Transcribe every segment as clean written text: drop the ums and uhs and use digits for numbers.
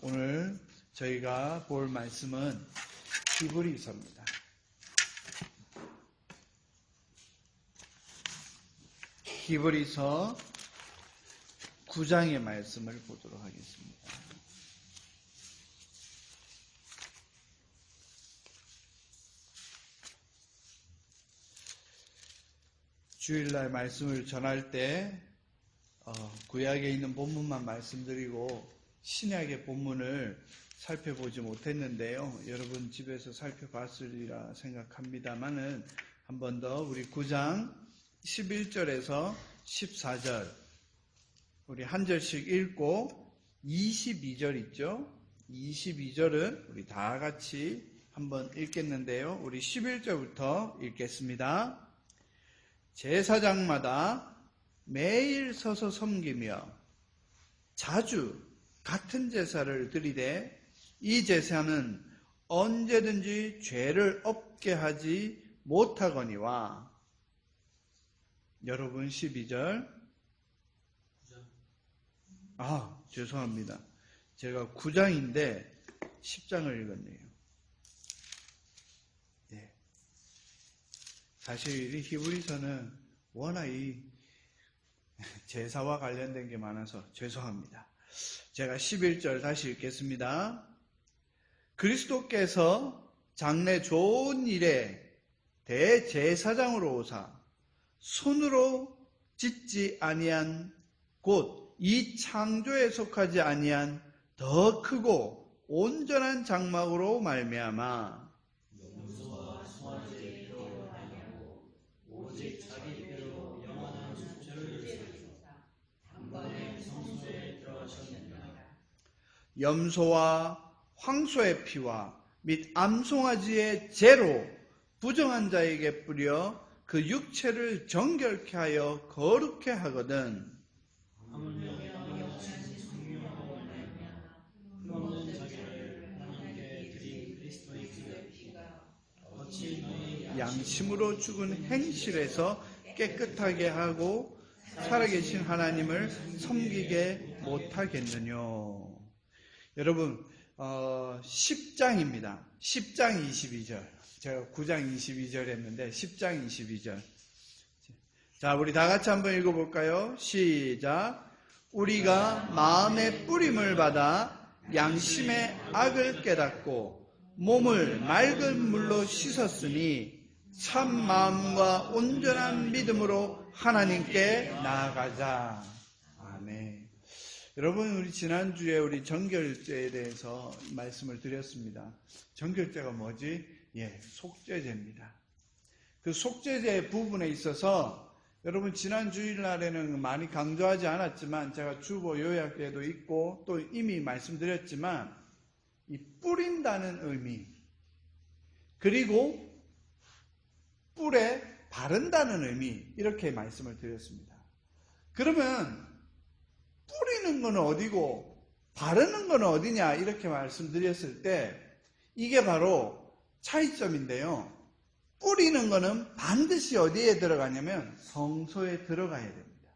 오늘 저희가 볼 말씀은 히브리서입니다. 히브리서 9장의 말씀을 보도록 하겠습니다. 주일날 말씀을 전할 때 구약에 있는 본문만 말씀드리고 신약의 본문을 살펴보지 못했는데요. 여러분 집에서 살펴봤으리라 생각합니다만은 한 번 더 우리 9장 11절에서 14절 우리 한 절씩 읽고 22절 있죠? 22절은 우리 다 같이 한번 읽겠는데요. 우리 11절부터 읽겠습니다. 제사장마다 매일 서서 섬기며 자주 같은 제사를 드리되 이 제사는 언제든지 죄를 없게 하지 못하거니와. 여러분 12절. 죄송합니다. 제가 9장인데 10장을 읽었네요. 사실 이 히브리서는 워낙 이 제사와 관련된 게 많아서 죄송합니다. 제가 11절 다시 읽겠습니다. 그리스도께서 장래 좋은 일에 대제사장으로 오사 손으로 짓지 아니한 곧 이 창조에 속하지 아니한 더 크고 온전한 장막으로 말미암아 염소와 송아지의 피로 아니하고 오직 자기 피로 영원한 속죄를 이루사 단번에 성소에 들어가셨느니라. 염소와 황소의 피와 및 암송아지의 제로 부정한 자에게 뿌려 그 육체를 정결케 하여 거룩케 하거든. 하물며 영영신 성령으로 말미암아 흠없는 자기를 하나님께 드린 그리스도의 피가 어찌 너희 양심으로 죽은 행실에서 깨끗하게 하고 살아계신 하나님을 섬기게 못하겠느냐. 여러분 10장입니다. 10장 22절. 제가 9장 22절 했는데 10장 22절. 자, 우리 다 같이 한번 읽어볼까요? 시작. 우리가 마음의 뿌림을 받아 양심의 악을 깨닫고 몸을 맑은 물로 씻었으니 참 마음과 온전한 믿음으로 하나님께 나아가자. 아멘. 여러분, 우리 지난주에 우리 정결제에 대해서 말씀을 드렸습니다. 정결제가 뭐지? 속죄제입니다. 그 속죄제 부분에 있어서 여러분 지난 주일날에는 많이 강조하지 않았지만 제가 주보 요약에도 있고 또 이미 말씀드렸지만 이 뿌린다는 의미 그리고 뿔에 바른다는 의미 이렇게 말씀을 드렸습니다. 그러면 뿌리는 건 어디고 바르는 건 어디냐 이렇게 말씀드렸을 때 이게 바로 차이점인데요. 뿌리는 거는 반드시 어디에 들어가냐면 성소에 들어가야 됩니다.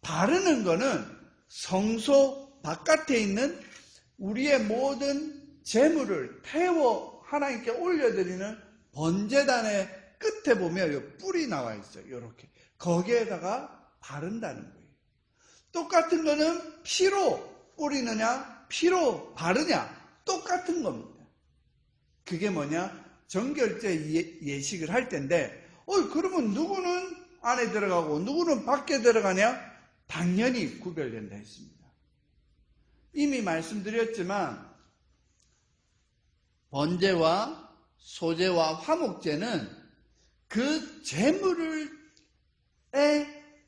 바르는 거는 성소 바깥에 있는 우리의 모든 제물을 태워 하나님께 올려드리는 번제단의 끝에 보면 이 뿔이 나와 있어요. 이렇게 거기에다가 바른다는 거예요. 똑같은 거는 피로 뿌리느냐 피로 바르냐 똑같은 겁니다. 그게 뭐냐? 정결제 예식을 할 텐데 그러면 누구는 안에 들어가고 누구는 밖에 들어가냐? 당연히 구별된다 했습니다. 이미 말씀드렸지만 번제와 소제와 화목제는 그 제물의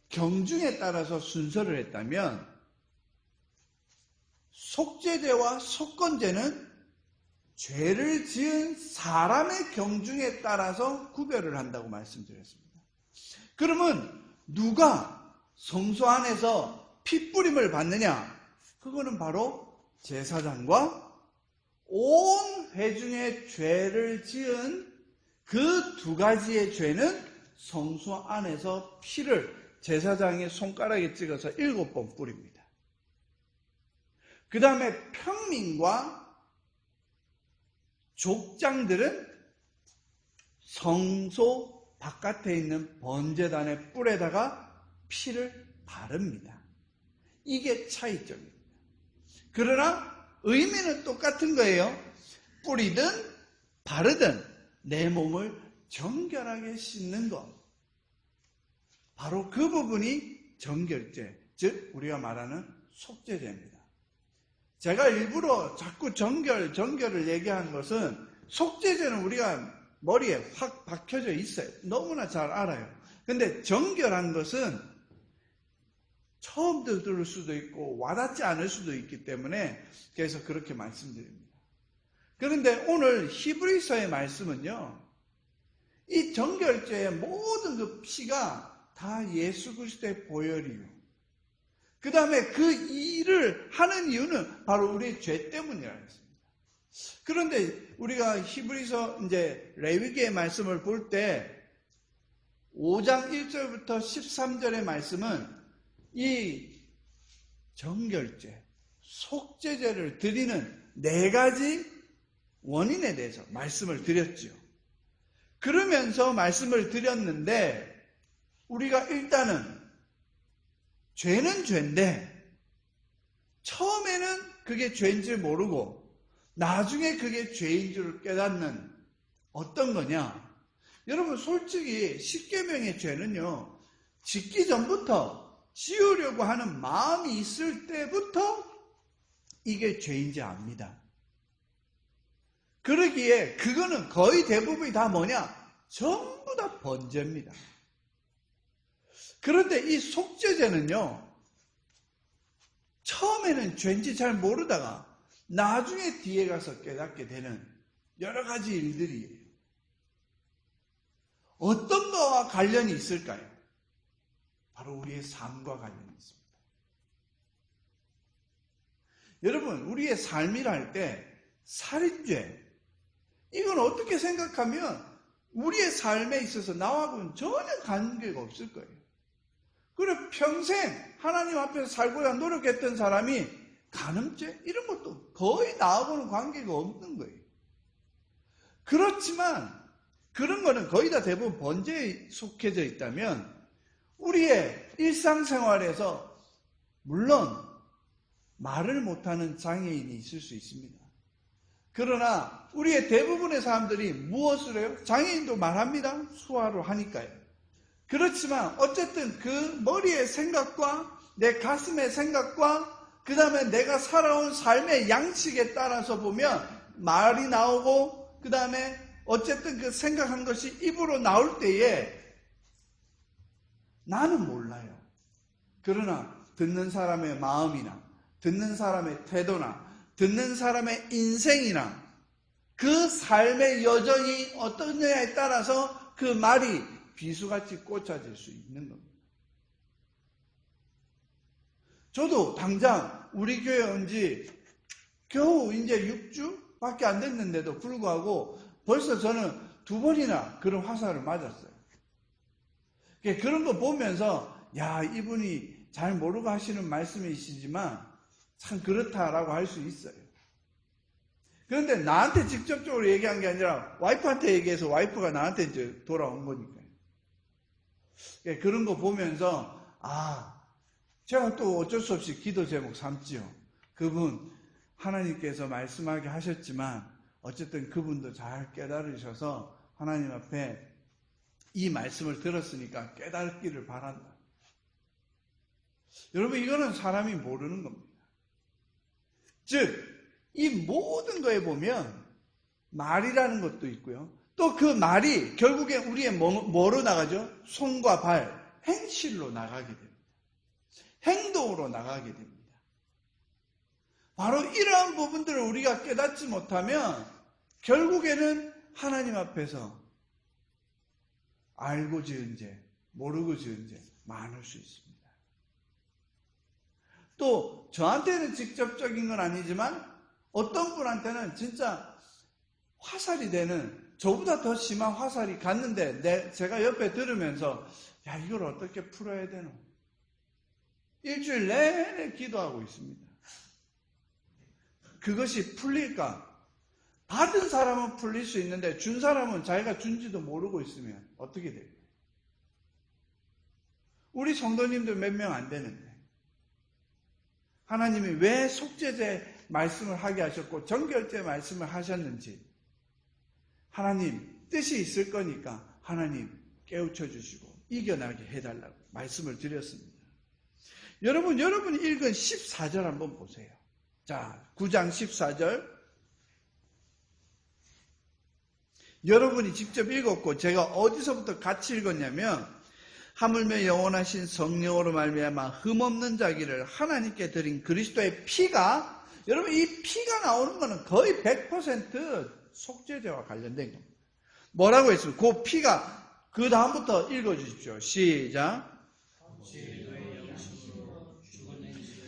경중에 따라서 순서를 했다면 속죄제와 속건제는 죄를 지은 사람의 경중에 따라서 구별을 한다고 말씀드렸습니다. 그러면 누가 성소 안에서 핏부림을 받느냐? 그거는 바로 제사장과 온 회중의 죄를 지은 그 두 가지의 죄는 성소 안에서 피를 제사장의 손가락에 찍어서 7번 뿌립니다. 그 다음에 평민과 족장들은 성소 바깥에 있는 번제단의 뿔에다가 피를 바릅니다. 이게 차이점입니다. 그러나 의미는 똑같은 거예요. 뿌리든 바르든 내 몸을 정결하게 씻는 것. 바로 그 부분이 정결제, 즉 우리가 말하는 속죄제입니다. 제가 일부러 자꾸 정결을 얘기한 것은 속죄제는 우리가 머리에 확 박혀져 있어요. 너무나 잘 알아요. 근데 정결한 것은 처음 들을 수도 있고 와닿지 않을 수도 있기 때문에 그래서 그렇게 말씀드립니다. 그런데 오늘 히브리서의 말씀은요, 이 정결제의 모든 그 피가 다 예수 그리스도의 보혈이요. 그 다음에 그 일을 하는 이유는 바로 우리의 죄 때문이라 했습니다. 그런데 우리가 히브리서 이제 레위기의 말씀을 볼 때 5장 1절부터 13절의 말씀은 이 정결제, 속죄제를 드리는 4가지 원인에 대해서 말씀을 드렸죠. 그러면서 말씀을 드렸는데 우리가 일단은 죄는 죄인데 처음에는 그게 죄인 줄 모르고 나중에 그게 죄인 줄 깨닫는 어떤 거냐? 여러분 솔직히 십계명의 죄는요, 짓기 전부터 지으려고 하는 마음이 있을 때부터 이게 죄인지 압니다. 그러기에 그거는 거의 대부분이 다 뭐냐? 전부 다 번제입니다. 그런데 이 속죄제는요, 처음에는 죄인지 잘 모르다가 나중에 뒤에 가서 깨닫게 되는 여러 가지 일들이에요. 어떤 거와 관련이 있을까요? 바로 우리의 삶과 관련이 있습니다. 여러분, 우리의 삶이라 할 때 살인죄, 이건 어떻게 생각하면 우리의 삶에 있어서 나하고는 전혀 관계가 없을 거예요. 그리고 평생 하나님 앞에서 살고자 노력했던 사람이 간음죄 이런 것도 거의 나하고는 관계가 없는 거예요. 그렇지만 그런 거는 거의 다 대부분 번제에 속해져 있다면 우리의 일상생활에서 물론 말을 못하는 장애인이 있을 수 있습니다. 그러나 우리의 대부분의 사람들이 무엇을 해요? 장애인도 말합니다. 수화로 하니까요. 그렇지만 어쨌든 그 머리의 생각과 내 가슴의 생각과 그 다음에 내가 살아온 삶의 양식에 따라서 보면 말이 나오고 그 다음에 어쨌든 그 생각한 것이 입으로 나올 때에 나는 몰라요. 그러나 듣는 사람의 마음이나 듣는 사람의 태도나 듣는 사람의 인생이나 그 삶의 여정이 어떠냐에 따라서 그 말이 비수같이 꽂혀질 수 있는 겁니다. 저도 당장 우리 교회 온 지 겨우 이제 6주밖에 안 됐는데도 불구하고 벌써 저는 2번이나 그런 화살을 맞았어요. 그런 거 보면서 야, 이분이 잘 모르고 하시는 말씀이시지만 참 그렇다라고 할 수 있어요. 그런데 나한테 직접적으로 얘기한 게 아니라 와이프한테 얘기해서 와이프가 나한테 이제 돌아온 거니까요. 그런 거 보면서 제가 또 어쩔 수 없이 기도 제목 삼지요. 그분 하나님께서 말씀하게 하셨지만 어쨌든 그분도 잘 깨달으셔서 하나님 앞에 이 말씀을 들었으니까 깨닫기를 바란다. 여러분, 이거는 사람이 모르는 겁니다. 즉 이 모든 거에 보면 말이라는 것도 있고요. 또 그 말이 결국에 우리의 뭐로 나가죠? 손과 발, 행실로 나가게 됩니다. 행동으로 나가게 됩니다. 바로 이러한 부분들을 우리가 깨닫지 못하면 결국에는 하나님 앞에서 알고 지은 죄, 모르고 지은 죄 많을 수 있습니다. 또 저한테는 직접적인 건 아니지만 어떤 분한테는 진짜 화살이 되는, 저보다 더 심한 화살이 갔는데 제가 옆에 들으면서 야, 이걸 어떻게 풀어야 되노? 일주일 내내 기도하고 있습니다. 그것이 풀릴까? 받은 사람은 풀릴 수 있는데 준 사람은 자기가 준지도 모르고 있으면 어떻게 돼요? 우리 성도님들 몇 명 안 되는데 하나님이 왜 속죄제 말씀을 하게 하셨고 정결제 말씀을 하셨는지 하나님 뜻이 있을 거니까 하나님 깨우쳐 주시고 이겨나게 해달라고 말씀을 드렸습니다. 여러분이 읽은 14절 한번 보세요. 자, 9장 14절 여러분이 직접 읽었고 제가 어디서부터 같이 읽었냐면 하물며 영원하신 성령으로 말미암아 흠없는 자기를 하나님께 드린 그리스도의 피가 여러분 이 피가 나오는 것은 거의 100% 속죄제와 관련된 겁니다. 뭐라고 했습니까? 그 피가 그 다음부터 읽어주십시오. 시작.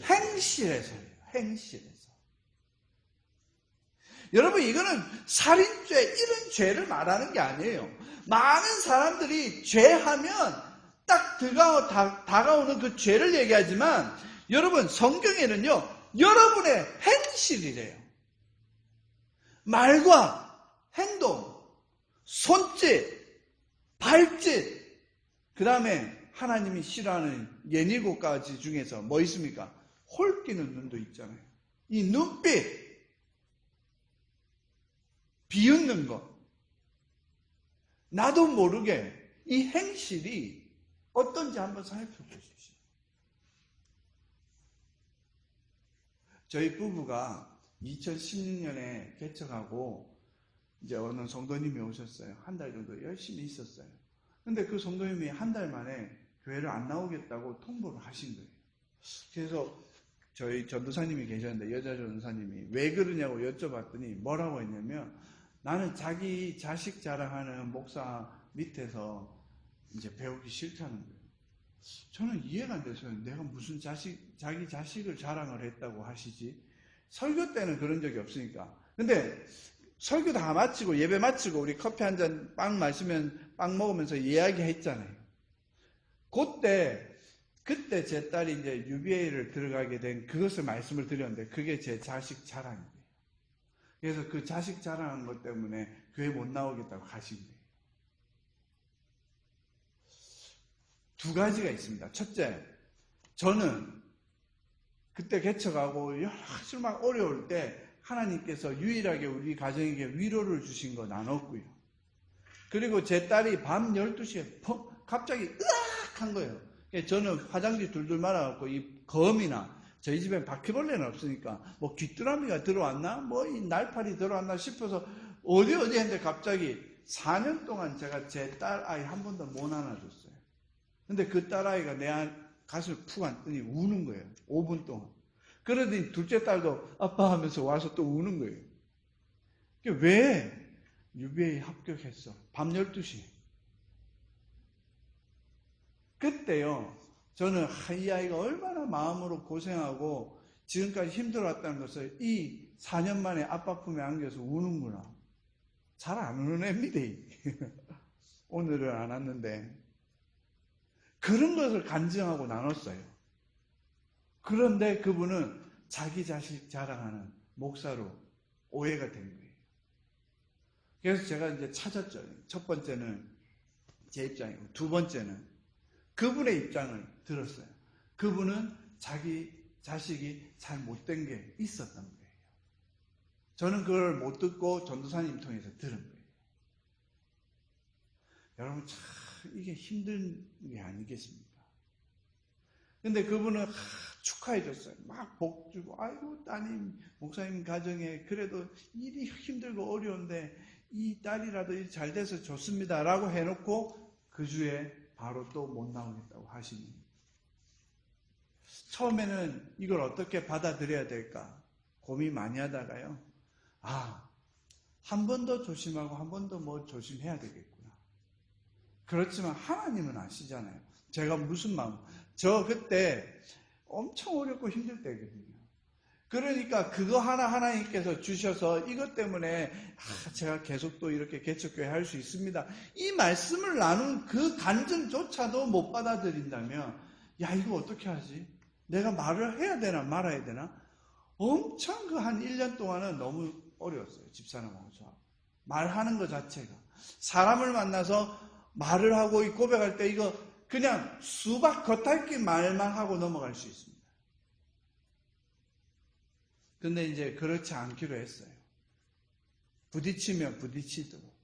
행실에서요. 행실에서. 여러분 이거는 살인죄 이런 죄를 말하는 게 아니에요. 많은 사람들이 죄하면 딱 다가오는 그 죄를 얘기하지만 여러분 성경에는요. 여러분의 행실이래요. 말과 행동, 손짓, 발짓 그 다음에 하나님이 싫어하는 예닐곱 가지 중에서 뭐 있습니까? 홀끼는 눈도 있잖아요. 이 눈빛 비웃는 것 나도 모르게 이 행실이 어떤지 한번 살펴보십시오. 저희 부부가 2016년에 개척하고 이제 어느 성도님이 오셨어요. 한 달 정도 열심히 있었어요. 근데 그 성도님이 한 달 만에 교회를 안 나오겠다고 통보를 하신 거예요. 그래서 저희 전도사님이 계셨는데 여자 전도사님이 왜 그러냐고 여쭤봤더니 뭐라고 했냐면 나는 자기 자식 자랑하는 목사 밑에서 이제 배우기 싫다는 거예요. 저는 이해가 안 돼서요. 내가 무슨 자기 자식을 자랑을 했다고 하시지? 설교 때는 그런 적이 없으니까. 근데 설교 다 마치고 예배 마치고 우리 커피 한 잔 빵 먹으면서 이야기했잖아요. 그때 제 딸이 이제 UBA를 들어가게 된 그것을 말씀을 드렸는데 그게 제 자식 자랑이에요. 그래서 그 자식 자랑한 것 때문에 교회 못 나오겠다고 하신 거예요. 두 가지가 있습니다. 첫째, 저는 그때 개척하고 여러 가지로 막 어려울 때 하나님께서 유일하게 우리 가정에게 위로를 주신 거 나눴고요. 그리고 제 딸이 밤 12시에 갑자기 으악 한 거예요. 저는 화장지 둘둘 말아갖고 이 검이나 저희 집엔 바퀴벌레는 없으니까 뭐 귀뚜라미가 들어왔나? 뭐 이 날파리 들어왔나 싶어서 어디 했는데 갑자기 4년 동안 제가 제 딸 아이 한 번도 못 안아줬어요. 근데 그 딸아이가 내 가슴을 푹 안더니 우는 거예요. 5분 동안. 그러더니 둘째 딸도 아빠 하면서 와서 또 우는 거예요. 왜? UBA 합격했어. 밤 12시. 그때요. 저는 이 아이가 얼마나 마음으로 고생하고 지금까지 힘들어왔다는 것을 이 4년 만에 아빠 품에 안겨서 우는구나. 잘 안 우는 애입니다. 오늘은 안 왔는데. 그런 것을 간증하고 나눴어요. 그런데 그분은 자기 자식 자랑하는 목사로 오해가 된 거예요. 그래서 제가 이제 찾았죠. 첫 번째는 제 입장이고 두 번째는 그분의 입장을 들었어요. 그분은 자기 자식이 잘 못된 게 있었던 거예요. 저는 그걸 못 듣고 전도사님 통해서 들은 거예요. 여러분 참 이게 힘든 게 아니겠습니까? 근데 그분은 축하해 줬어요. 막 복 주고 아이고 따님 목사님 가정에 그래도 일이 힘들고 어려운데 이 딸이라도 일 잘 돼서 좋습니다 라고 해놓고 그 주에 바로 또 못 나오겠다고 하시니 처음에는 이걸 어떻게 받아들여야 될까 고민 많이 하다가요. 한 번 더 조심하고 한 번 더 뭐 조심해야 되겠구나. 그렇지만 하나님은 아시잖아요. 제가 무슨 마음. 저 그때 엄청 어렵고 힘들 때거든요. 그러니까 그거 하나님께서 주셔서 이것 때문에 제가 계속 또 이렇게 개척교회 할 수 있습니다. 이 말씀을 나눈 그 간증조차도 못 받아들인다면 야 이거 어떻게 하지? 내가 말을 해야 되나 말아야 되나? 엄청 그 한 1년 동안은 너무 어려웠어요. 집사람하고 저하고. 말하는 것 자체가. 사람을 만나서 말을 하고 고백할 때 이거 그냥 수박 겉핥기 말만 하고 넘어갈 수 있습니다. 근데 이제 그렇지 않기로 했어요. 부딪히면 부딪히도록.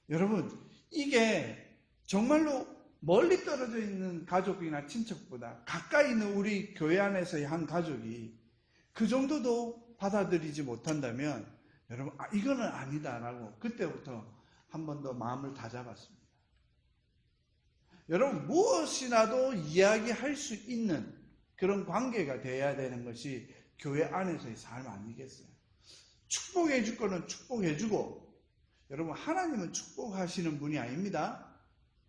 여러분, 이게 정말로 멀리 떨어져 있는 가족이나 친척보다 가까이 있는 우리 교회 안에서의 한 가족이 그 정도도 받아들이지 못한다면 여러분, 이거는 아니다라고 그때부터 한 번 더 마음을 다잡았습니다. 여러분, 무엇이라도 이야기할 수 있는 그런 관계가 돼야 되는 것이 교회 안에서의 삶 아니겠어요? 축복해 줄 거는 축복해 주고, 여러분, 하나님은 축복하시는 분이 아닙니다.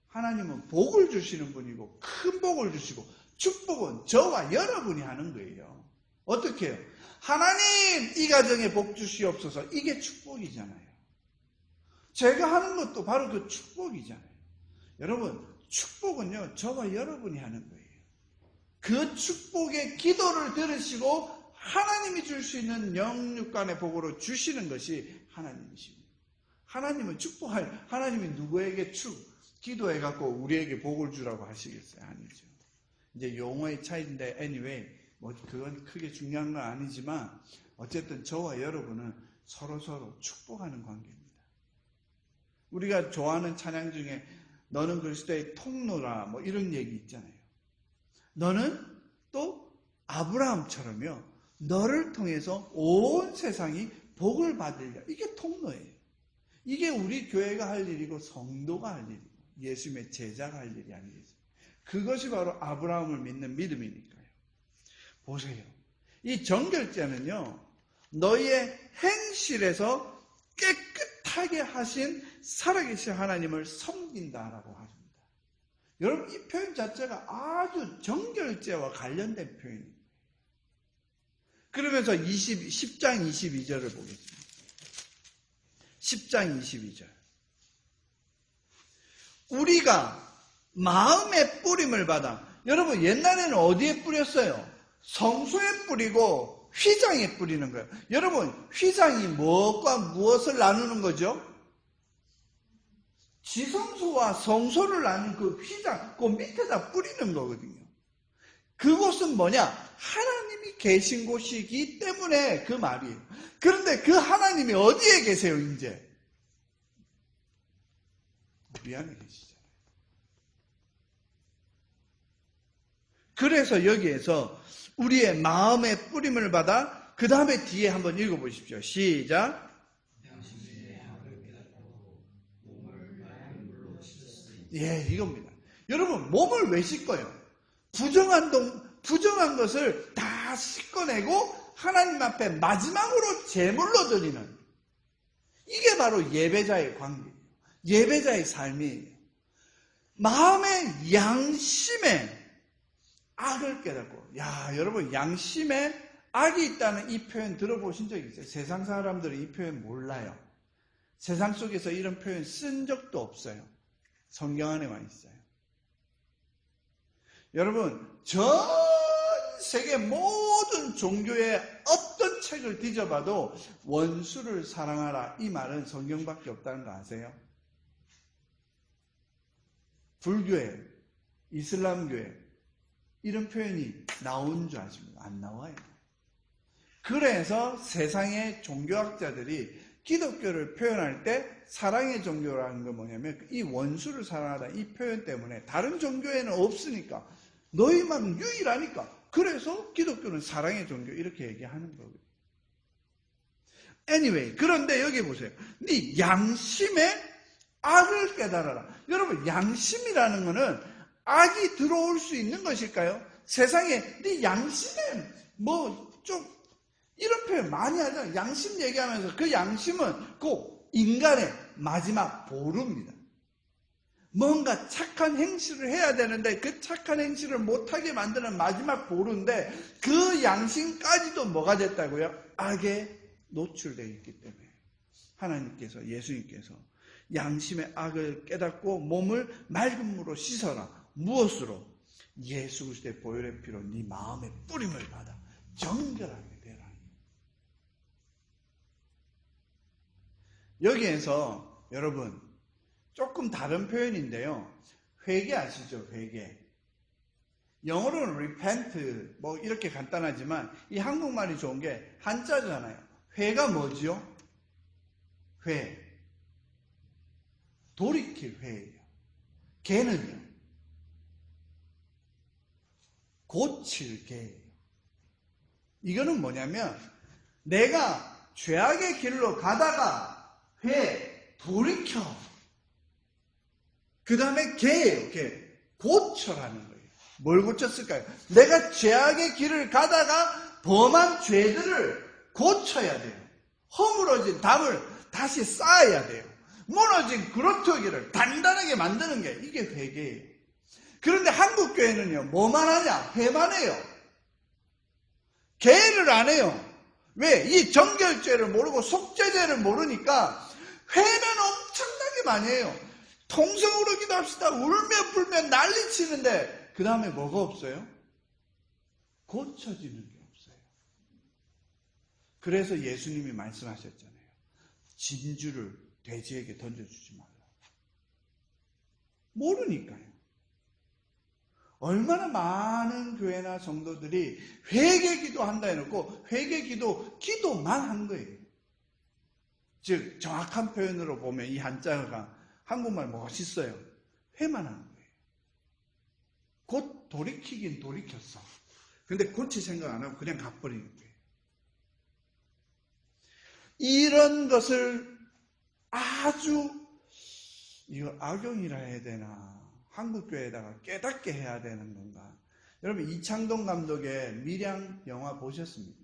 하나님은 복을 주시는 분이고 큰 복을 주시고, 축복은 저와 여러분이 하는 거예요. 어떻게 해요? 하나님, 이 가정에 복 주시옵소서. 이게 축복이잖아요. 제가 하는 것도 바로 그 축복이잖아요. 여러분, 축복은요, 저와 여러분이 하는 거예요. 그 축복의 기도를 들으시고 하나님이 줄 수 있는 영육간의 복으로 주시는 것이 하나님이십니다. 하나님은 축복할, 하나님이 누구에게 기도해갖고 우리에게 복을 주라고 하시겠어요? 아니죠. 이제 용어의 차이인데, anyway, 그건 크게 중요한 건 아니지만, 어쨌든 저와 여러분은 서로 축복하는 관계입니다. 우리가 좋아하는 찬양 중에, 너는 그리스도의 통로라, 이런 얘기 있잖아요. 너는 또 아브라함처럼요, 너를 통해서 온 세상이 복을 받으리라. 이게 통로예요. 이게 우리 교회가 할 일이고 성도가 할 일이고 예수님의 제자가 할 일이 아니겠어요. 그것이 바로 아브라함을 믿는 믿음이니까요. 보세요. 이 정결제는요, 너희의 행실에서 깨끗하게 하신 살아계신 하나님을 섬긴다라고 하십니다. 여러분, 이 표현 자체가 아주 정결제와 관련된 표현입니다. 그러면서 10장 22절을 보겠습니다. 10장 22절. 우리가 마음의 뿌림을 받아. 여러분, 옛날에는 어디에 뿌렸어요? 성소에 뿌리고 휘장에 뿌리는 거예요. 여러분, 휘장이 무엇과 무엇을 나누는 거죠? 지성소와 성소를 나눈 그 휘장, 그 밑에다 뿌리는 거거든요. 그곳은 뭐냐? 하나님이 계신 곳이기 때문에 그 말이에요. 그런데 그 하나님이 어디에 계세요, 이제? 우리 안에 계시잖아요. 그래서 여기에서 우리의 마음의 뿌림을 받아, 그 다음에 뒤에 한번 읽어보십시오. 시작. 예, 이겁니다. 여러분, 몸을 왜 씻어요? 부정한 것을 다 씻어내고 하나님 앞에 마지막으로 제물로 드리는, 이게 바로 예배자의 관계예요. 예배자의 삶이에요. 마음의 양심에 악을 깨닫고, 여러분, 양심에 악이 있다는 이 표현 들어보신 적 있어요? 세상 사람들은 이 표현 몰라요. 세상 속에서 이런 표현 쓴 적도 없어요. 성경 안에만 있어요. 여러분, 전 세계 모든 종교의 어떤 책을 뒤져봐도 원수를 사랑하라, 이 말은 성경밖에 없다는 거 아세요? 불교에, 이슬람교에 이런 표현이 나온 줄 아십니까? 안 나와요. 그래서 세상의 종교학자들이 기독교를 표현할 때 사랑의 종교라는 건 뭐냐면, 이 원수를 사랑하다, 이 표현 때문에 다른 종교에는 없으니까, 너희만 유일하니까, 그래서 기독교는 사랑의 종교, 이렇게 얘기하는 거거든요. anyway, 그런데 여기 보세요. 네 양심의 악을 깨달아라. 여러분, 양심이라는 거는 악이 들어올 수 있는 것일까요? 세상에 네 양심에 좀 이런 표현 많이 하잖아요. 양심 얘기하면서 그 양심은 꼭 인간의 마지막 보루입니다. 뭔가 착한 행실을 해야 되는데 그 착한 행실을 못하게 만드는 마지막 보루인데, 그 양심까지도 뭐가 됐다고요? 악에 노출되어 있기 때문에 하나님께서, 예수님께서 양심의 악을 깨닫고 몸을 맑은 물로 씻어라. 무엇으로? 예수 그리스도의 보혈의 피로 네 마음의 뿌림을 받아 정결하게 되라. 여기에서 여러분 조금 다른 표현인데요. 회개 아시죠? 회개. 영어로는 repent 뭐 이렇게 간단하지만 이 한국말이 좋은 게 한자잖아요. 회가 뭐지요? 회. 돌이킬 회예요. 개는요. 고칠 개예요. 이거는 뭐냐면 내가 죄악의 길로 가다가 돌이켜. 그 다음에 개예요. 개. 고쳐라는 거예요. 뭘 고쳤을까요? 내가 죄악의 길을 가다가 범한 죄들을 고쳐야 돼요. 허물어진 담을 다시 쌓아야 돼요. 무너진 그루터기를 단단하게 만드는 게 이게 회개예요. 그런데 한국 교회는요, 뭐만 하냐? 회만 해요. 개를 안 해요. 왜? 이 정결죄를 모르고 속죄죄를 모르니까 회는 엄청나게 많이 해요. 통성으로 기도합시다. 울며 불며 난리치는데 그 다음에 뭐가 없어요? 고쳐지는 게 없어요. 그래서 예수님이 말씀하셨잖아요. 진주를 돼지에게 던져주지 말라. 모르니까요. 얼마나 많은 교회나 성도들이 회개기도 한다 해놓고 회개기도 기도만 한 거예요. 즉 정확한 표현으로 보면 이 한자가 한국말 멋있어요. 회만 하는 거예요. 곧 돌이키긴 돌이켰어. 근데 고칠 생각 안 하고 그냥 가버리는 거예요. 이런 것을 아주 이거 악용이라 해야 되나? 한국교회에다가 깨닫게 해야 되는 건가? 여러분 이창동 감독의 밀양 영화 보셨습니까?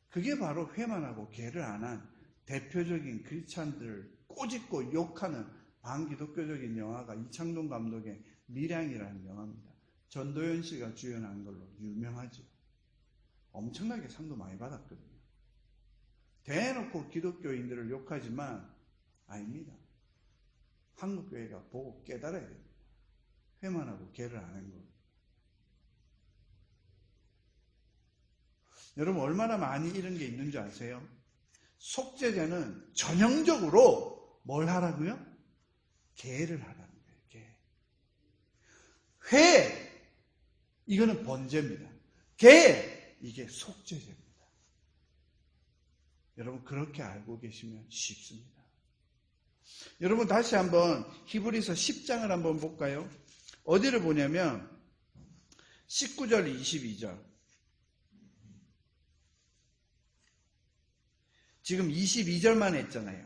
그게 바로 회만 하고 개를 안 한 대표적인 크리스찬들을 꼬집고 욕하는 반기독교적인 영화가 이창동 감독의 밀양이라는 영화입니다. 전도연 씨가 주연한 걸로 유명하죠. 엄청나게 상도 많이 받았거든요. 대놓고 기독교인들을 욕하지만 아닙니다. 한국교회가 보고 깨달아야 됩니다. 회만 하고 개를 안 한 거. 여러분 얼마나 많이 이런 게 있는 줄 아세요? 속죄죄는 전형적으로 뭘 하라고요? 개를 하라는 거예요. 개. 회 이거는 번제입니다. 개 이게 속죄죄입니다. 여러분 그렇게 알고 계시면 쉽습니다. 여러분 다시 한번 히브리서 10장을 한번 볼까요? 어디를 보냐면 19절 22절. 지금 22절만 했잖아요.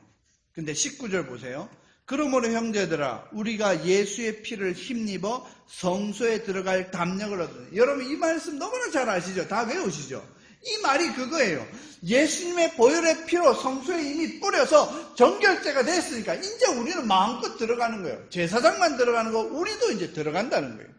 근데 19절 보세요. 그러므로 형제들아 우리가 예수의 피를 힘입어 성소에 들어갈 담력을 얻으니. 여러분 이 말씀 너무나 잘 아시죠? 다 외우시죠? 이 말이 그거예요. 예수님의 보혈의 피로 성소에 이미 뿌려서 정결죄가 됐으니까 이제 우리는 마음껏 들어가는 거예요. 제사장만 들어가는 거 우리도 이제 들어간다는 거예요.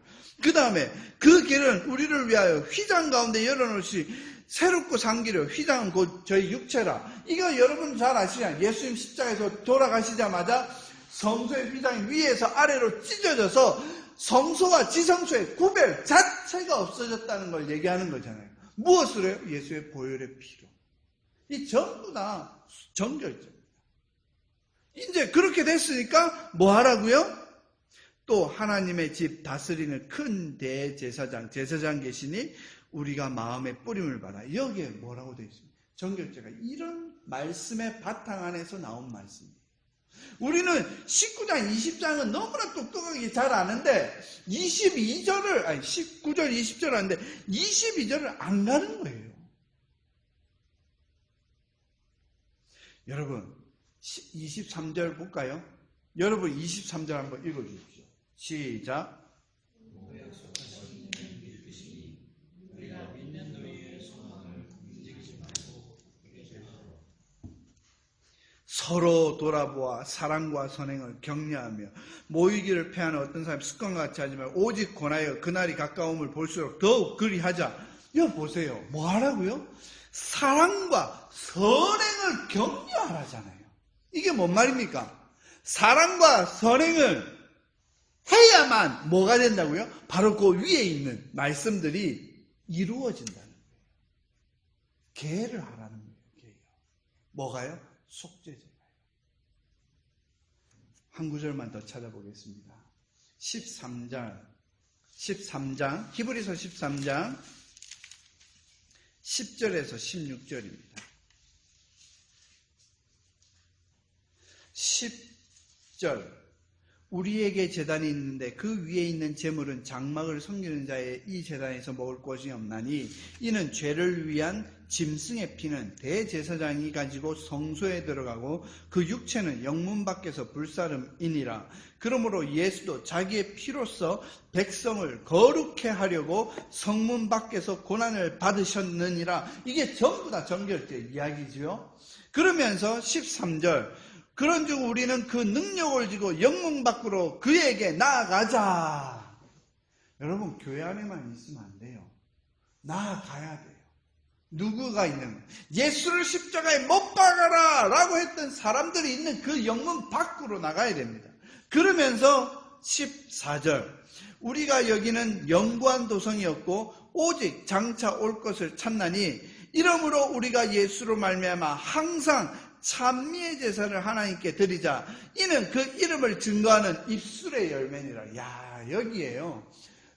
그 다음에 그 길은 우리를 위하여 휘장 가운데 열어놓으시 새롭고 산 길이요. 휘장은 곧 저희 육체라. 이거 여러분 잘 아시잖아요. 예수님 십자가에서 돌아가시자마자 성소의 휘장이 위에서 아래로 찢어져서 성소와 지성소의 구별 자체가 없어졌다는 걸 얘기하는 거잖아요. 무엇으로 해요? 예수의 보혈의 피로. 이 전부 다 정결죄입니다. 이제 그렇게 됐으니까 뭐 하라고요? 또 하나님의 집 다스리는 큰 대제사장 계시니 우리가 마음의 뿌림을 받아. 여기에 뭐라고 되어 있습니까? 정결죄가 이런 말씀의 바탕 안에서 나온 말씀입니다. 우리는 19장, 20장은 너무나 똑똑하게 잘 아는데 19절, 20절 아는데 22절을 안 가는 거예요. 여러분 23절 볼까요? 여러분 23절 한번 읽어주십시오. 시작. 서로 돌아보아 사랑과 선행을 격려하며 모이기를 패하는 어떤 사람이 습관과 같이 하지 말고 오직 권하여 그날이 가까움을 볼수록 더욱 그리하자. 이거 보세요. 뭐 하라고요? 사랑과 선행을 격려하라잖아요. 이게 뭔 말입니까? 사랑과 선행을 해야만 뭐가 된다고요? 바로 그 위에 있는 말씀들이 이루어진다는 거예요. 계를 하라는 거예요. 계요. 뭐가요? 속죄제가요. 한 구절만 더 찾아보겠습니다. 13장 히브리서 13장 10절에서 16절입니다. 10절 우리에게 제단이 있는데 그 위에 있는 제물은 장막을 섬기는 자의 이 제단에서 먹을 것이 없나니 이는 죄를 위한 짐승의 피는 대제사장이 가지고 성소에 들어가고 그 육체는 영문 밖에서 불사름이니라. 그러므로 예수도 자기의 피로써 백성을 거룩해 하려고 성문 밖에서 고난을 받으셨느니라. 이게 전부 다 정결제 이야기지요. 그러면서 13절 그런즉 우리는 그 능력을 지고 영문 밖으로 그에게 나아가자. 여러분 교회 안에만 있으면 안 돼요. 나아가야 돼요. 누구가 있는 예수를 십자가에 못 박아라 라고 했던 사람들이 있는 그 영문 밖으로 나가야 됩니다. 그러면서 14절 우리가 여기는 영구한 도성이었고 오직 장차 올 것을 찾나니 이러므로 우리가 예수로 말미암아 항상 찬미의 제사를 하나님께 드리자. 이는 그 이름을 증거하는 입술의 열매니라. 야, 여기에요.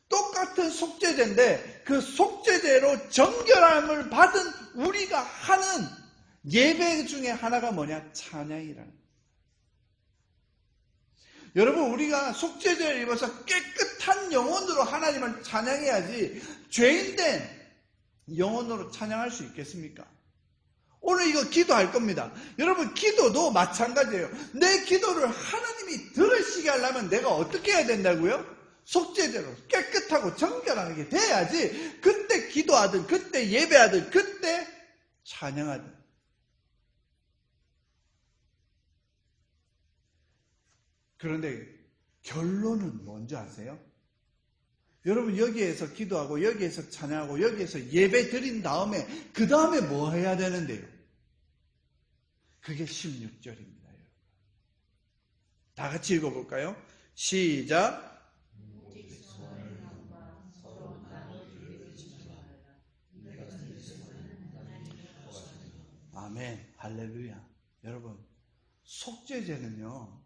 똑같은 속죄제인데 그 속죄제로 정결함을 받은 우리가 하는 예배 중에 하나가 뭐냐? 찬양이라는 거예요. 여러분 우리가 속죄제를 입어서 깨끗한 영혼으로 하나님을 찬양해야지 죄인된 영혼으로 찬양할 수 있겠습니까? 오늘 이거 기도할 겁니다. 여러분 기도도 마찬가지예요. 내 기도를 하나님이 들으시게 하려면 내가 어떻게 해야 된다고요? 속죄제로 깨끗하고 정결하게 돼야지 그때 기도하든 그때 예배하든 그때 찬양하든. 그런데 결론은 뭔지 아세요? 여러분 여기에서 기도하고 여기에서 찬양하고 여기에서 예배 드린 다음에 그 다음에 뭐 해야 되는데요? 그게 16절입니다. 다 같이 읽어볼까요? 시작. 아멘. 할렐루야. 여러분 속죄제는요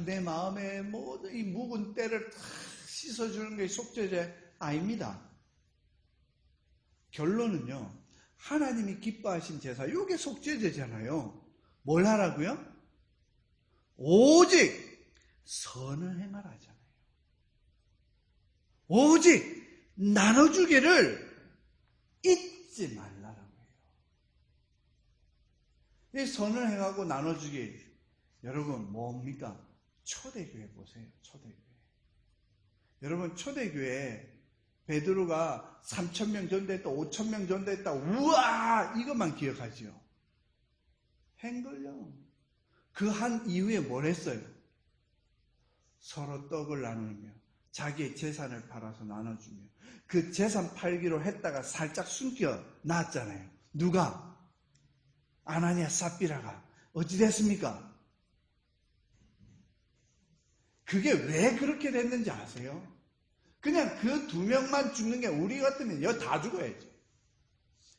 내 마음의 모든 이 묵은 때를 다 씻어주는 게 속죄제 아닙니다. 결론은요 하나님이 기뻐하신 제사 이게 속죄제잖아요. 뭘 하라고요? 오직 선을 행하라 하잖아요. 오직 나눠주기를 잊지 말라라고 해요. 이 선을 행하고 나눠주기 여러분 뭡니까? 초대교회 보세요. 초대교회. 여러분 초대교회 베드로가 3,000명 전도했다 5,000명 전도했다 우와 이것만 기억하죠. 행걸요. 그 한 이후에 뭘 했어요? 서로 떡을 나누며 자기의 재산을 팔아서 나눠주며 그 재산 팔기로 했다가 살짝 숨겨 놨잖아요. 누가? 아나니아 삽비라가. 어찌 됐습니까? 그게 왜 그렇게 됐는지 아세요? 그냥 그 2명만 죽는 게 우리 같으면 다 죽어야죠.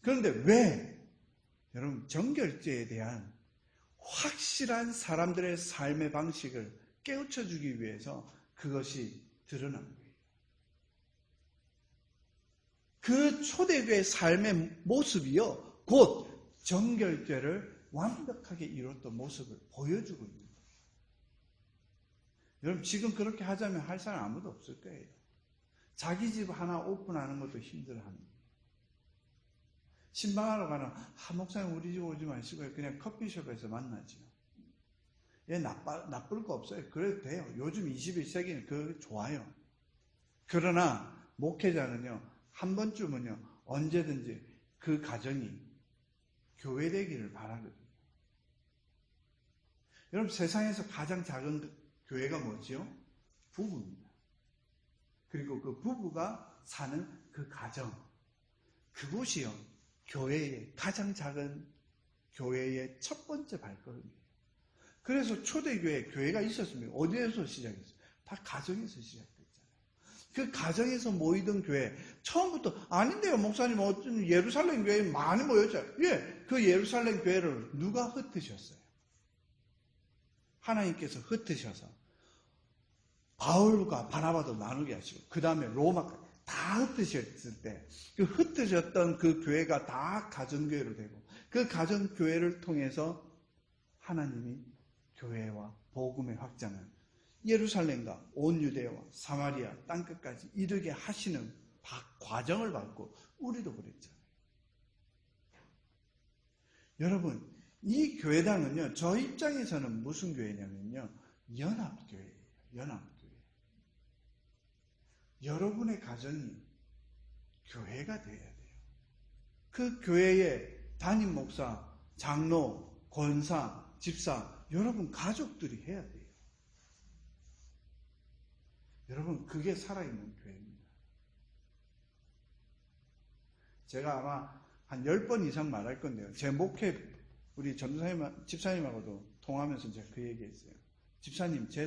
그런데 왜? 여러분 정결제에 대한 확실한 사람들의 삶의 방식을 깨우쳐주기 위해서 그것이 드러난 거예요. 그 초대교회의 삶의 모습이요 곧 정결제를 완벽하게 이뤘던 모습을 보여주고 있는 거예요. 여러분 지금 그렇게 하자면 할 사람 아무도 없을 거예요. 자기 집 하나 오픈하는 것도 힘들어합니다. 신방하러 가는 목사님 우리 집 오지 마시고요. 그냥 커피숍에서 만나죠. 얘 나쁠 거 없어요. 그래도 돼요. 요즘 21세기는 그거 좋아요. 그러나 목회자는요. 한 번쯤은요. 언제든지 그 가정이 교회 되기를 바라거든요. 여러분 세상에서 가장 작은 교회가 뭐지요? 부부입니다. 그리고 그 부부가 사는 그 가정, 그곳이요. 교회의 가장 작은 교회의 첫 번째 발걸음이에요. 그래서 초대교회, 교회가 있었습니다. 어디에서 시작했어요? 다 가정에서 시작됐잖아요. 그 가정에서 모이던 교회, 처음부터, 아닌데요, 목사님, 어떤 예루살렘 교회에 많이 모였잖아요. 예, 그 예루살렘 교회를 누가 흩으셨어요? 하나님께서 흩으셔서, 바울과 바나바도 나누게 하시고, 그 다음에 로마까지 다 흩으셨을 때, 그 흩으셨던 그 교회가 다 가정교회로 되고, 그 가정교회를 통해서 하나님이 교회와 복음의 확장을 예루살렘과 온 유대와 사마리아 땅끝까지 이르게 하시는 과정을 밟고 우리도 그랬잖아요. 여러분, 이 교회당은요, 저 입장에서는 무슨 교회냐면요, 연합교회예요. 연합교회. 여러분의 가정이 교회가 되어야 돼요. 그 교회의 담임 목사, 장로, 권사, 집사, 여러분 가족들이 해야 돼요. 여러분, 그게 살아있는 교회입니다. 제가 아마 한 10번 이상 말할 건데요. 제 목회, 우리 전도사님, 집사님하고도 통화하면서 제가 그 얘기 했어요. 집사님, 제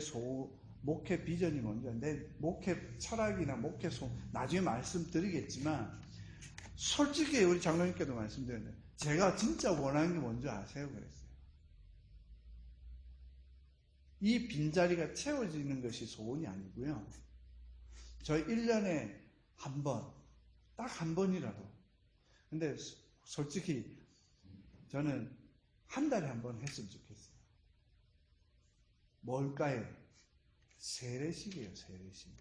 목회 비전이 뭔지, 내 목회 철학이나 목회 나중에 말씀드리겠지만, 솔직히 우리 장로님께도 말씀드렸는데, 제가 진짜 원하는 게 뭔지 아세요? 그랬어요. 이 빈자리가 채워지는 것이 소원이 아니고요. 저 1년에 한 번, 딱 한 번이라도. 근데 솔직히 저는 한 달에 한 번 했으면 좋겠어요. 뭘까요? 세례식이에요, 세례식.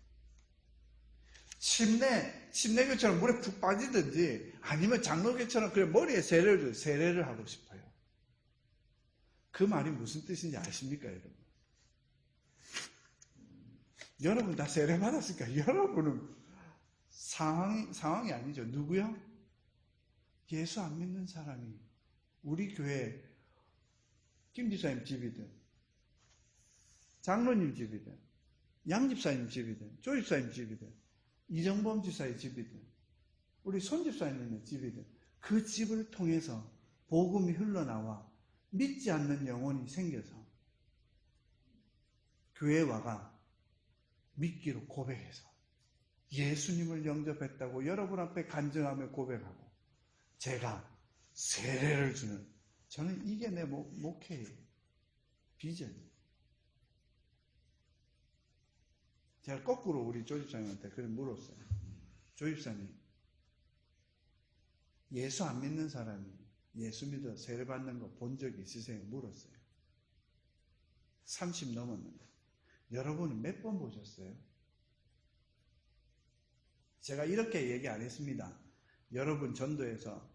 침례교처럼 물에 푹 빠지든지 아니면 장로교처럼 그래 머리에 세례를 하고 싶어요. 그 말이 무슨 뜻인지 아십니까, 여러분? 여러분 다 세례 받았으니까 여러분은 상황이 아니죠. 누구요? 예수 안 믿는 사람이 우리 교회 김 집사님 집이든 장로님 집이든 양 집사님 집이든 조 집사님 집이든 이정범 집사의 집이든 우리 손 집사님의 집이든 그 집을 통해서 복음이 흘러나와 믿지 않는 영혼이 생겨서 교회에 와가 믿기로 고백해서 예수님을 영접했다고 여러분 앞에 간증하며 고백하고 제가 세례를 주는, 저는 이게 내 목회의 비전이에요. 제가 거꾸로 우리 조 집사님한테 그걸 물었어요. 조 집사님, 예수 안 믿는 사람이 예수 믿어 세례 받는 거 본 적 있으세요? 물었어요. 30 넘었는데 여러분은 몇 번 보셨어요? 제가 이렇게 얘기 안 했습니다. 여러분이 전도해서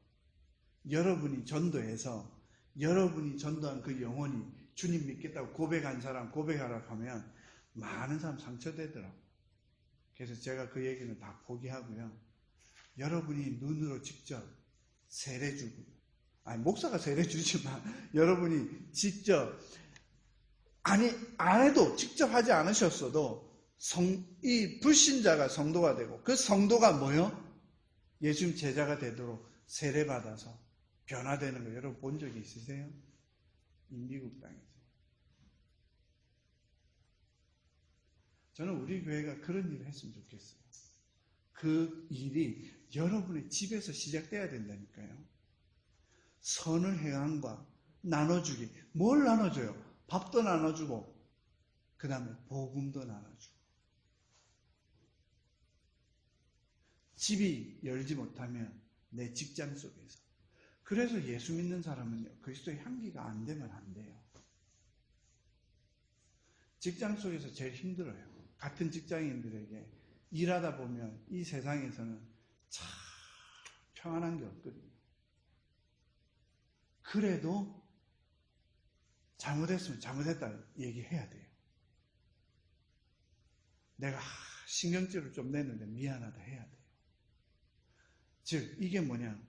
여러분이 전도한 그 영혼이 주님 믿겠다고 고백한 사람 고백하라고 하면 많은 사람 상처되더라고요. 그래서 제가 그 얘기는 다 포기하고요. 여러분이 눈으로 직접 세례 주고, 아니 목사가 세례 주지만 여러분이 직접 안 해도 직접 하지 않으셨어도 이 불신자가 성도가 되고 그 성도가 뭐요? 예수님 제자가 되도록 세례 받아서 변화되는 거 여러분 본 적이 있으세요? 이 미국 땅에서. 저는 우리 교회가 그런 일을 했으면 좋겠어요. 그 일이 여러분의 집에서 시작돼야 된다니까요. 선을 행함과 나눠주기. 뭘 나눠줘요? 밥도 나눠주고 그 다음에 복음도 나눠주고. 집이 열지 못하면 내 직장 속에서. 그래서 예수 믿는 사람은요, 그리스도의 향기가 안 되면 안 돼요. 직장 속에서 제일 힘들어요. 같은 직장인들에게 일하다 보면 이 세상에서는 참 평안한 게 없거든요. 그래도 잘못했으면 잘못했다 얘기해야 돼요. 내가 신경질을 좀 냈는데 미안하다 해야 돼요. 즉 이게 뭐냐?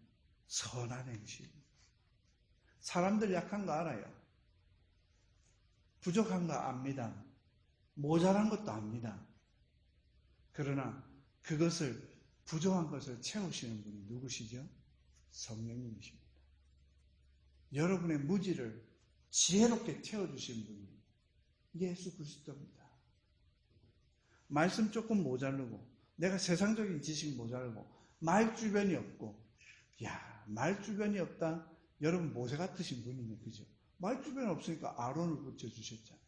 선한 행실. 사람들 약한 거 알아요. 부족한 거 압니다. 모자란 것도 압니다. 그러나 그것을 부족한 것을 채우시는 분이 누구시죠? 성령님이십니다. 여러분의 무지를 지혜롭게 채워주시는 분이 예수 그리스도입니다. 말씀 조금 모자르고 내가 세상적인 지식 모자르고 말 주변이 없고, 야, 말 주변이 없다. 여러분 모세 같으신 분이네, 그죠? 말 주변이 없으니까 아론을 붙여주셨잖아요.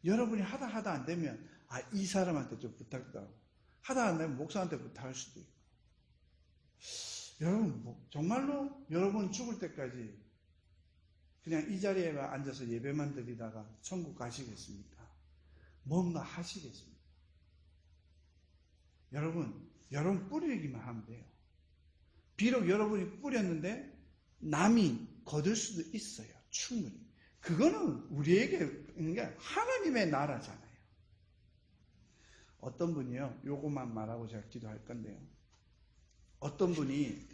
여러분이 하다 안 되면 이 사람한테 좀 부탁도 하고, 하다 안 되면 목사한테 부탁할 수도 있고. 여러분 정말로 여러분 죽을 때까지 그냥 이 자리에 앉아서 예배만 드리다가 천국 가시겠습니까? 뭔가 하시겠습니까? 여러분 뿌리기만 하면 돼요. 비록 여러분이 뿌렸는데 남이 거둘 수도 있어요. 충분히. 그거는 우리에게 하나님의 나라잖아요. 어떤 분이요, 요것만 말하고 제가 기도할 건데요. 어떤 분이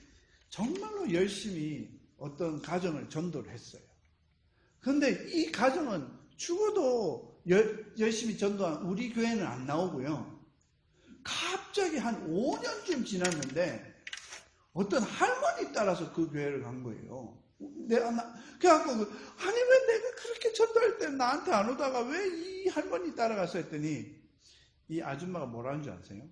정말로 열심히 어떤 가정을 전도를 했어요. 그런데 이 가정은 죽어도 열심히 전도한 우리 교회는 안 나오고요. 갑자기 한 5년쯤 지났는데 어떤 할머니 따라서 그 교회를 간 거예요. 그래갖고 아니 왜 내가 그렇게 전도할 때 나한테 안 오다가 왜 이 할머니 따라갔어 했더니 이 아줌마가 뭐라는 줄 아세요?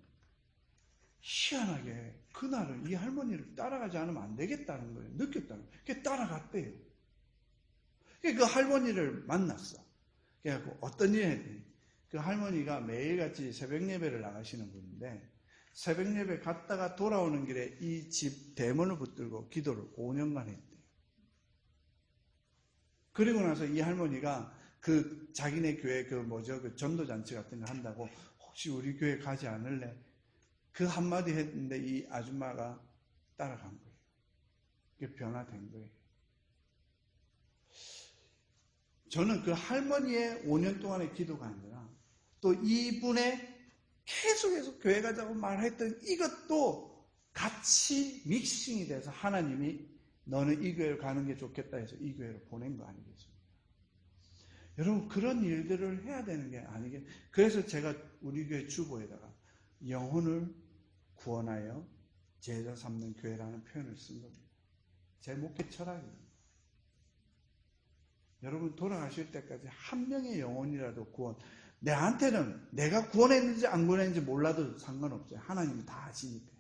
희한하게 그날은 이 할머니를 따라가지 않으면 안 되겠다는 거예요. 느꼈다는 거예요. 그래서 따라갔대요. 그 할머니를 만났어. 그래갖고 어떤 일 했더니 그 할머니가 매일같이 새벽 예배를 나가시는 분인데 새벽 예배 갔다가 돌아오는 길에 이 집 대문을 붙들고 기도를 5년간 했대요. 그리고 나서 이 할머니가 그 자기네 교회 그 전도잔치 같은 거 한다고 혹시 우리 교회 가지 않을래? 그 한마디 했는데 이 아줌마가 따라간 거예요. 그게 변화된 거예요. 저는 그 할머니의 5년 동안의 기도가 아니라 또 이분의 계속해서 교회 가자고 말했던 이것도 같이 믹싱이 돼서 하나님이 너는 이 교회로 가는 게 좋겠다 해서 이 교회로 보낸 거 아니겠습니까? 여러분 그런 일들을 해야 되는 게 아니겠. 그래서 제가 우리 교회 주보에다가 영혼을 구원하여 제자 삼는 교회라는 표현을 쓴 겁니다. 제 목회 철학입니다. 여러분 돌아가실 때까지 한 명의 영혼이라도 구원. 내한테는 내가 구원했는지 안 구원했는지 몰라도 상관없어요. 하나님은 다 아시니까요.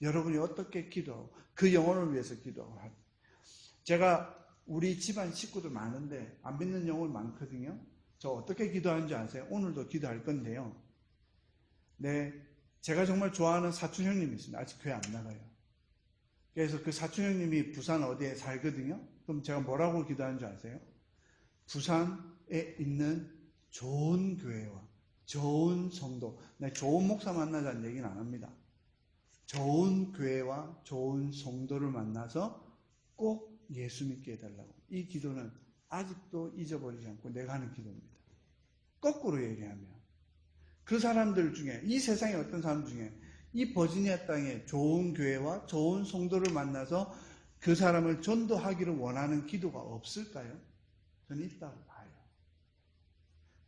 여러분이 어떻게 기도하고 그 영혼을 위해서 기도하고 하죠. 제가 우리 집안 식구들 많은데 안 믿는 영혼 많거든요. 저 어떻게 기도하는지 아세요? 오늘도 기도할 건데요. 네, 제가 정말 좋아하는 사촌 형님이 있습니다. 아직 교회 안 나가요. 그래서 그 사촌 형님이 부산 어디에 살거든요. 그럼 제가 뭐라고 기도하는 줄 아세요? 부산에 있는 좋은 교회와 좋은 성도, 좋은 목사 만나자는 얘기는 안 합니다. 좋은 교회와 좋은 성도를 만나서 꼭 예수 믿게 해달라고. 이 기도는 아직도 잊어버리지 않고 내가 하는 기도입니다. 거꾸로 얘기하면 그 사람들 중에, 이 세상의 어떤 사람 중에 이 버지니아 땅에 좋은 교회와 좋은 성도를 만나서 그 사람을 전도하기를 원하는 기도가 없을까요? 저는 있다고 봐요.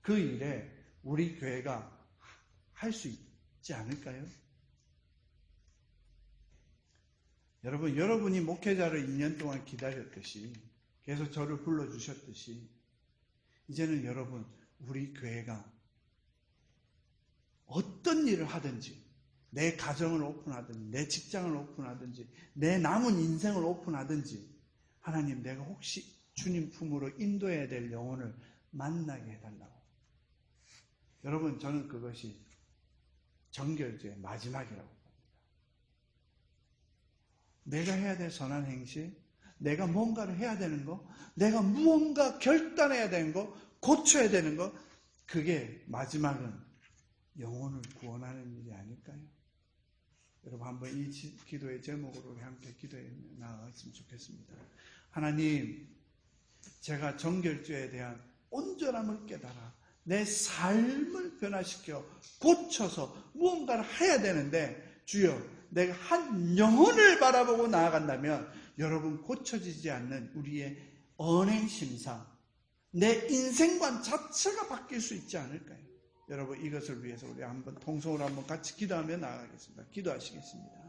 그 일에 우리 교회가 할 수 있지 않을까요? 여러분, 여러분이 목회자를 2년 동안 기다렸듯이, 계속 저를 불러주셨듯이, 이제는 여러분, 우리 교회가 어떤 일을 하든지, 내 가정을 오픈하든지, 내 직장을 오픈하든지, 내 남은 인생을 오픈하든지, 하나님, 내가 혹시 주님 품으로 인도해야 될 영혼을 만나게 해달라고. 여러분, 저는 그것이 정결제의 마지막이라고 봅니다. 내가 해야 될 선한 행실, 내가 뭔가를 해야 되는 거, 내가 무언가 결단해야 되는 거, 고쳐야 되는 거, 그게 마지막은 영혼을 구원하는 일이 아닐까요? 여러분 한번 이 기도의 제목으로 함께 기도해 나아갔으면 좋겠습니다. 하나님, 제가 정결죄에 대한 온전함을 깨달아 내 삶을 변화시켜 고쳐서 무언가를 해야 되는데, 주여, 내가 한 영혼을 바라보고 나아간다면 여러분 고쳐지지 않는 우리의 언행심사, 내 인생관 자체가 바뀔 수 있지 않을까요? 여러분 이것을 위해서 우리 한번 통성으로 한번 같이 기도하며 나아가겠습니다. 기도하시겠습니다.